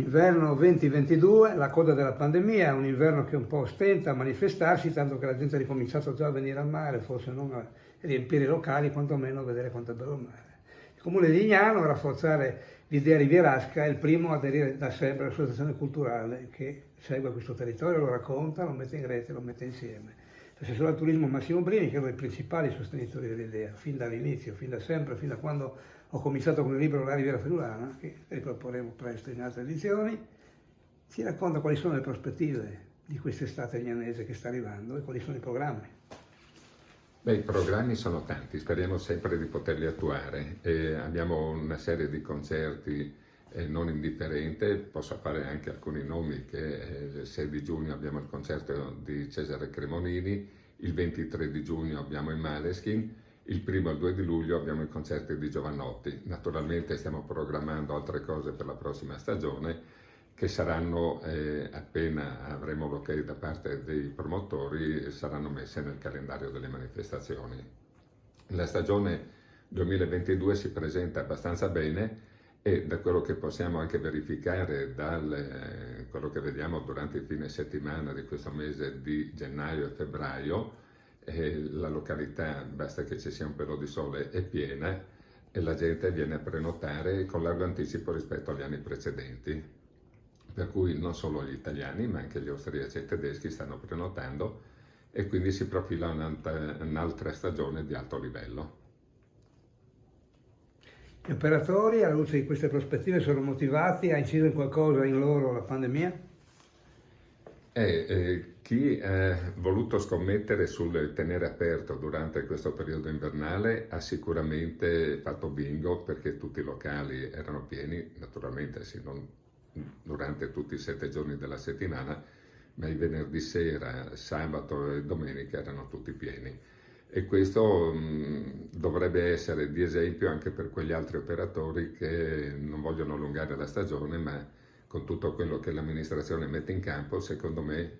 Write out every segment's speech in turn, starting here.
Inverno 2022, la coda della pandemia, un inverno che un po' stenta a manifestarsi, tanto che la gente ha ricominciato già a venire al mare, forse non a riempire i locali, quantomeno a vedere quanto è bello il mare. Il Comune di Lignano, a rafforzare l'idea rivierasca, è il primo a aderire da sempre all'associazione culturale che segue questo territorio, lo racconta, lo mette in rete, lo mette insieme. L'assessore al turismo Massimo Brini, che è uno dei principali sostenitori dell'idea, fin dall'inizio, fin da sempre, fin da quando ho cominciato con il libro La Riviera Friulana, che riproporremo presto in altre edizioni, ci racconta quali sono le prospettive di quest'estate lignanese che sta arrivando e quali sono i programmi. Beh, i programmi sono tanti, speriamo sempre di poterli attuare. Abbiamo una serie di concerti non indifferente, posso fare anche alcuni nomi, che il 6 di giugno abbiamo il concerto di Cesare Cremonini, il 23 di giugno abbiamo i Måneskin, il 1° e il 2 di luglio abbiamo i concerti di Jovanotti. Naturalmente stiamo programmando altre cose per la prossima stagione, che saranno, appena avremo l'ok da parte dei promotori, saranno messe nel calendario delle manifestazioni. La stagione 2022 si presenta abbastanza bene e da quello che possiamo anche verificare, quello che vediamo durante il fine settimana di questo mese di gennaio e febbraio, la località, basta che ci sia un pelo di sole, è piena e la gente viene a prenotare con largo anticipo rispetto agli anni precedenti. Per cui non solo gli italiani, ma anche gli austriaci e tedeschi stanno prenotando e quindi si profila un'altra stagione di alto livello. Gli operatori, alla luce di queste prospettive, sono motivati? Ha inciso in qualcosa in loro la pandemia? Chi ha voluto scommettere sul tenere aperto durante questo periodo invernale ha sicuramente fatto bingo, perché tutti i locali erano pieni, naturalmente sì, non durante tutti i 7 giorni della settimana, ma il venerdì sera, sabato e domenica erano tutti pieni. E questo dovrebbe essere di esempio anche per quegli altri operatori che non vogliono allungare la stagione, ma con tutto quello che l'amministrazione mette in campo, secondo me,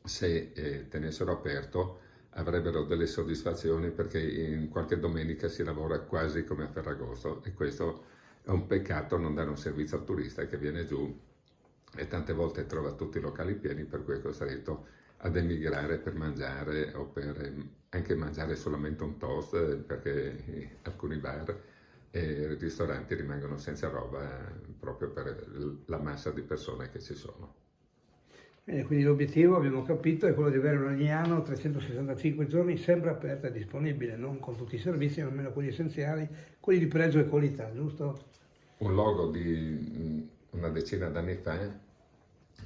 se tenessero aperto avrebbero delle soddisfazioni, perché in qualche domenica si lavora quasi come a Ferragosto e questo è un peccato, non dare un servizio al turista che viene giù e tante volte trova tutti i locali pieni, per cui è costretto ad emigrare per mangiare o per anche mangiare solamente un toast, perché alcuni bar e ristoranti rimangono senza roba proprio per la massa di persone che ci sono. Bene, quindi l'obiettivo, abbiamo capito, è quello di avere un Lignano 365 giorni sempre aperta e disponibile, non con tutti i servizi, ma almeno quelli essenziali, quelli di pregio e qualità, giusto? Un logo di una decina d'anni fa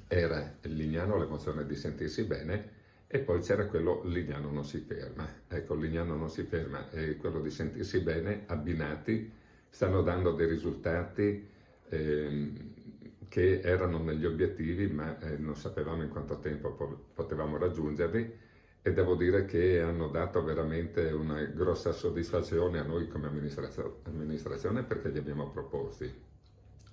era il Lignano, l'emozione di sentirsi bene, e poi c'era quello Lignano non si ferma. Ecco, Lignano non si ferma e quello di sentirsi bene abbinati stanno dando dei risultati che erano negli obiettivi, ma non sapevamo in quanto tempo potevamo raggiungerli, e devo dire che hanno dato veramente una grossa soddisfazione a noi come amministrazione, perché li abbiamo proposti,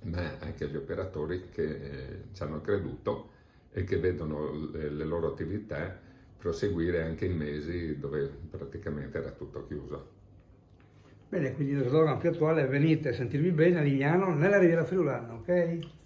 ma anche agli operatori che ci hanno creduto e che vedono le loro attività proseguire anche in mesi dove praticamente era tutto chiuso. Bene, quindi lo slogan più attuale è: venite a sentirvi bene a Lignano nella Riviera Friulana, ok?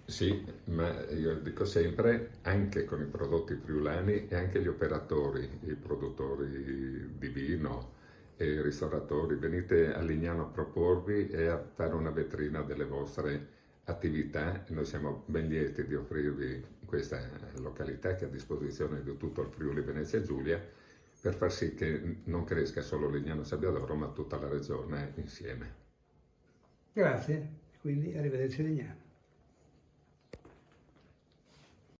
Sì, ma io dico sempre, anche con i prodotti friulani e anche gli operatori, i produttori di vino e i ristoratori, venite a Lignano a proporvi e a fare una vetrina delle vostre attività. Noi siamo ben lieti di offrirvi questa località che è a disposizione di tutto il Friuli Venezia Giulia, per far sì che non cresca solo Lignano Sabbiadoro, ma tutta la regione insieme. Grazie, quindi arrivederci a Lignano.